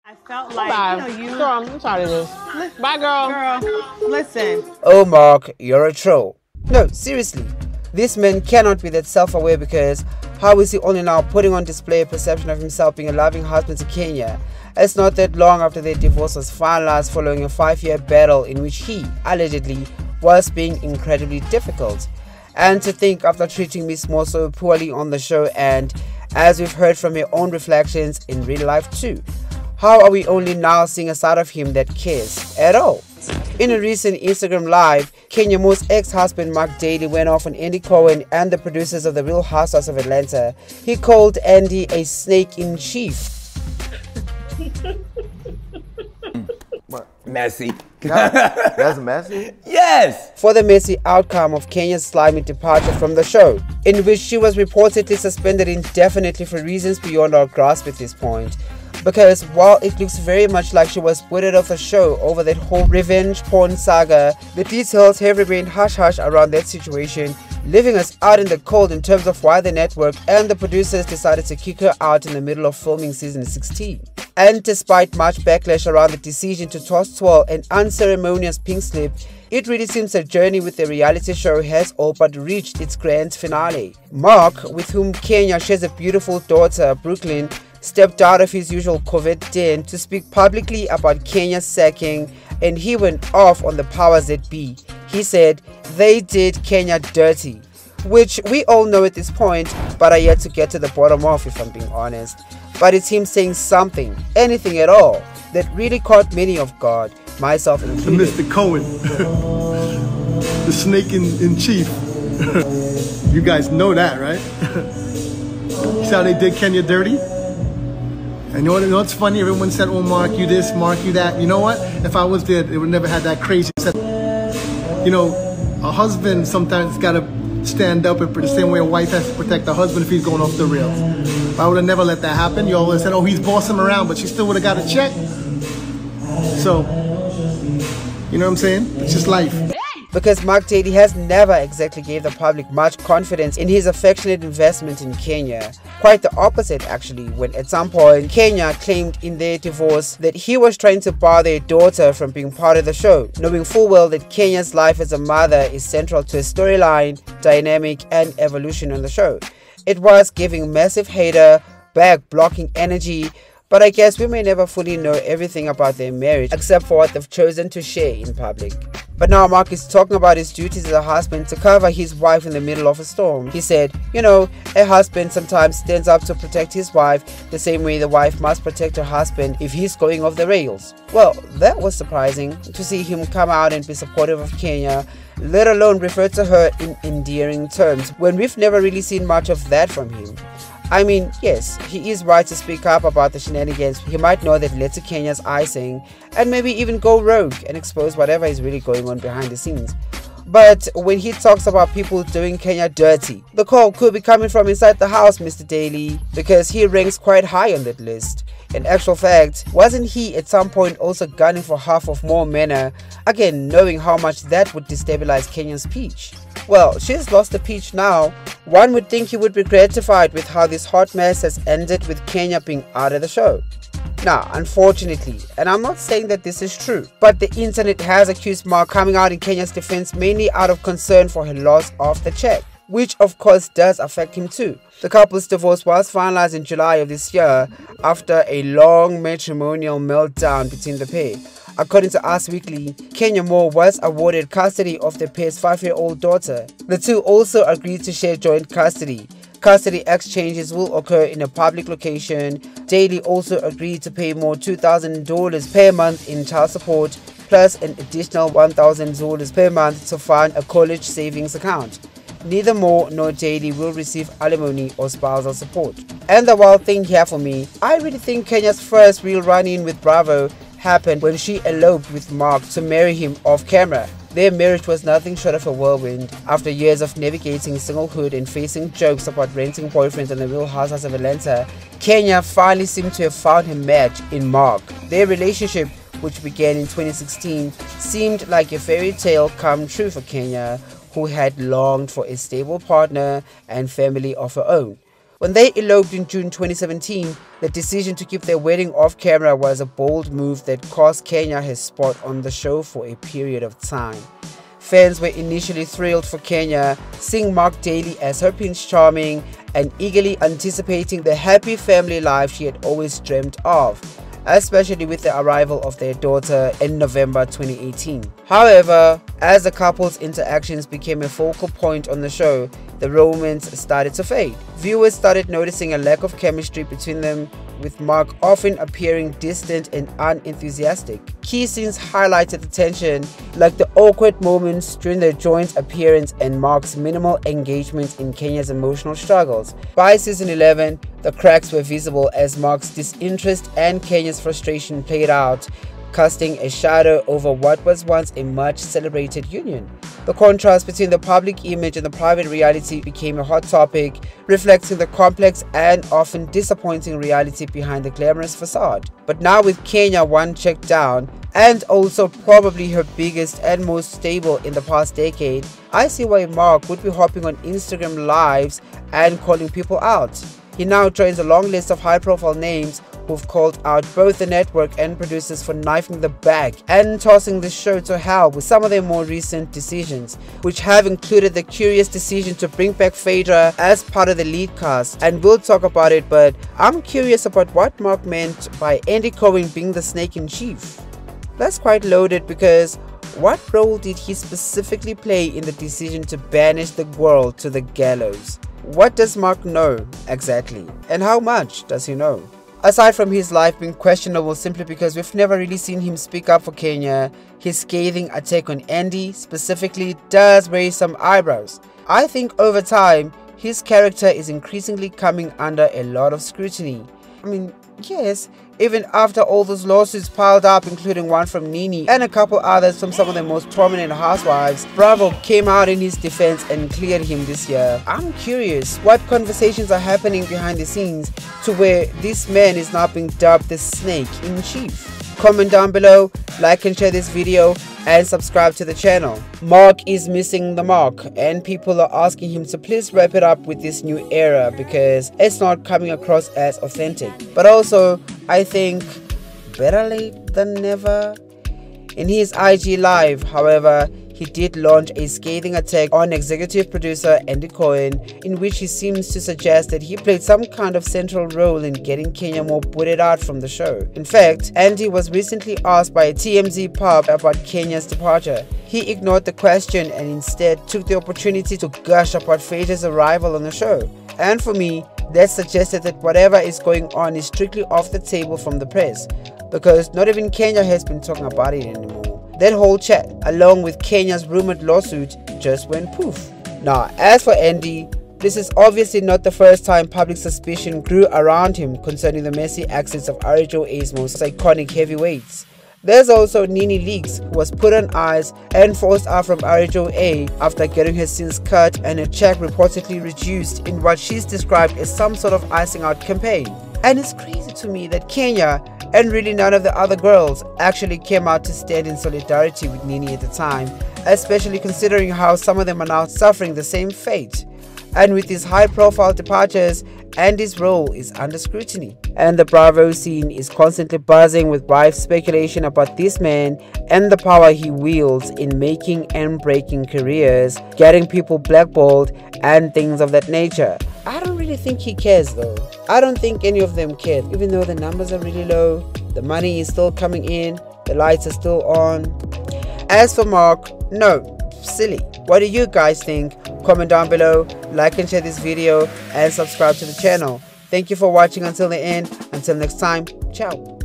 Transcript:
I felt like, Girl, I'm tired of this. Bye, girl. Girl, listen. Oh, Mark, you're a troll. No, seriously. This man cannot be that self-aware, because how is he only now putting on display a perception of himself being a loving husband to Kenya? It's not that long after their divorce was finalized, following a 5-year battle in which he, allegedly, was being incredibly difficult. And to think, after treating Miss Moore so poorly on the show, and as we've heard from her own reflections in real life too, how are we only now seeing a side of him that cares at all? In a recent Instagram live, Kenya Moore's ex-husband Marc Daly went off on Andy Cohen and the producers of The Real Housewives of Atlanta. He called Andy a snake in chief. Messy. That's messy? Yes! For the messy outcome of Kenya's slimy departure from the show, in which she was reportedly suspended indefinitely for reasons beyond our grasp at this point. Because while it looks very much like she was booted off the show over that whole revenge porn saga, the details have remained hush-hush around that situation, leaving us out in the cold in terms of why the network and the producers decided to kick her out in the middle of filming season 16. And despite much backlash around the decision to toss twirl an unceremonious pink slip, it really seems the journey with the reality show has all but reached its grand finale. Mark, with whom Kenya shares a beautiful daughter, Brooklyn, stepped out of his usual covert den to speak publicly about Kenya's sacking, and he went off on the powers that be. He said they did Kenya dirty, which we all know at this point, but are yet to get to the bottom of, if I'm being honest. But it's him saying something, anything at all, that really caught many off guard, myself included. Mr. Cohen, the snake in chief. You guys know that, right? See how they did Kenya dirty? And you know what's funny? Everyone said, oh, Mark, you this, Mark, you that. You know what? If I was there, they would never had that crazy. You know, a husband sometimes got to stand up and the same way a wife has to protect her husband if he's going off the rails. I would have never let that happen. You always said, oh, he's bossing him around, but she still would have got a check. So, you know what I'm saying? It's just life. Because Marc Daly has never exactly gave the public much confidence in his affectionate investment in Kenya. Quite the opposite, actually, when at some point Kenya claimed in their divorce that he was trying to bar their daughter from being part of the show, knowing full well that Kenya's life as a mother is central to a storyline, dynamic and evolution on the show. It was giving massive hater, back-blocking energy, but I guess we may never fully know everything about their marriage except for what they've chosen to share in public. But now Mark is talking about his duties as a husband to cover his wife in the middle of a storm. He said, you know, a husband sometimes stands up to protect his wife the same way the wife must protect her husband if he's going off the rails. Well, that was surprising to see him come out and be supportive of Kenya, let alone refer to her in endearing terms, when we've never really seen much of that from him. I mean, yes, he is right to speak up about the shenanigans he might know that led to Kenya's icing, and maybe even go rogue and expose whatever is really going on behind the scenes. But when he talks about people doing Kenya dirty, the call could be coming from inside the house, Mr. Daly, because he ranks quite high on that list. In actual fact, wasn't he at some point also gunning for half of More Manor, again knowing how much that would destabilize Kenya's peach? Well, she's lost the peach now. One would think he would be gratified with how this hot mess has ended with Kenya being out of the show. Now, unfortunately, and I'm not saying that this is true, but the internet has accused Mark coming out in Kenya's defense mainly out of concern for her loss of the check, which of course does affect him too. The couple's divorce was finalized in July of this year after a long matrimonial meltdown between the pair. According to Us Weekly, Kenya Moore was awarded custody of the pair's 5-year-old daughter. The two also agreed to share joint custody. Custody exchanges will occur in a public location. Daly also agreed to pay Moore $2,000 per month in child support, plus an additional $1,000 per month to fund a college savings account. Neither Moore nor Daly will receive alimony or spousal support. And the wild thing here for me, I really think Kenya's first real run-in with Bravo happened when she eloped with Mark to marry him off camera. Their marriage was nothing short of a whirlwind. After years of navigating singlehood and facing jokes about renting boyfriends on The Real Housewives of Atlanta, Kenya finally seemed to have found her match in Mark. Their relationship, which began in 2016, seemed like a fairy tale come true for Kenya, who had longed for a stable partner and family of her own. When they eloped in June 2017, the decision to keep their wedding off camera was a bold move that cost Kenya his spot on the show for a period of time. Fans were initially thrilled for Kenya, seeing Marc Daly as her Prince Charming and eagerly anticipating the happy family life she had always dreamt of, especially with the arrival of their daughter in November 2018. However, as the couple's interactions became a focal point on the show, the romance started to fade. Viewers started noticing a lack of chemistry between them, with Marc often appearing distant and unenthusiastic. Key scenes highlighted the tension, like the awkward moments during their joint appearance and Marc's minimal engagement in Kenya's emotional struggles. By season 11, the cracks were visible as Marc's disinterest and Kenya's frustration played out, casting a shadow over what was once a much celebrated union. The contrast between the public image and the private reality became a hot topic, reflecting the complex and often disappointing reality behind the glamorous facade. But now with Kenya one check down, and also probably her biggest and most stable in the past decade, I see why Marc would be hopping on Instagram lives and calling people out. He now joins a long list of high-profile names who've called out both the network and producers for knifing the bag and tossing the show to hell with some of their more recent decisions, which have included the curious decision to bring back Phaedra as part of the lead cast. And we'll talk about it, but I'm curious about what Marc meant by Andy Cohen being the snake in chief. That's quite loaded, because what role did he specifically play in the decision to banish the world to the gallows? What does Marc know exactly, and how much does he know? Aside from his life being questionable simply because we've never really seen him speak up for Kenya, his scathing attack on Andy specifically does raise some eyebrows. I think over time, his character is increasingly coming under a lot of scrutiny. I mean, yes, even after all those lawsuits piled up, including one from Nini and a couple others from some of the most prominent housewives, Bravo came out in his defense and cleared him this year. I'm curious what conversations are happening behind the scenes to where this man is now being dubbed the snake in chief. Comment down below, like and share this video, and subscribe to the channel. Marc is missing the mark, and people are asking him to please wrap it up with this new era because it's not coming across as authentic. But also, I think better late than never. In his IG live, however, he did launch a scathing attack on executive producer Andy Cohen, in which he seems to suggest that he played some kind of central role in getting Kenya more booted out from the show. In fact, Andy was recently asked by a TMZ pub about Kenya's departure. He ignored the question and instead took the opportunity to gush about Phaedra's arrival on the show. And for me, that suggested that whatever is going on is strictly off the table from the press, because not even Kenya has been talking about it anymore. That whole chat, along with Kenya's rumored lawsuit, just went poof. Now, as for Andy, this is obviously not the first time public suspicion grew around him concerning the messy exits of RHOA's most iconic heavyweights. There's also Nini Leakes, who was put on ice and forced out from RHOA after getting her sins cut and her check reportedly reduced in what she's described as some sort of icing out campaign. And it's crazy to me that Kenya, and really none of the other girls, actually came out to stand in solidarity with Nini at the time, especially considering how some of them are now suffering the same fate. And with these high-profile departures, Andy's role is under scrutiny. And the Bravo scene is constantly buzzing with rife speculation about this man and the power he wields in making and breaking careers, getting people blackballed, and things of that nature. I don't really think he cares though. I don't think any of them care, even though the numbers are really low, the money is still coming in, the lights are still on. As for Marc, no, silly. What do you guys think? Comment down below, like and share this video, and subscribe to the channel. Thank you for watching until the end. Until next time, ciao.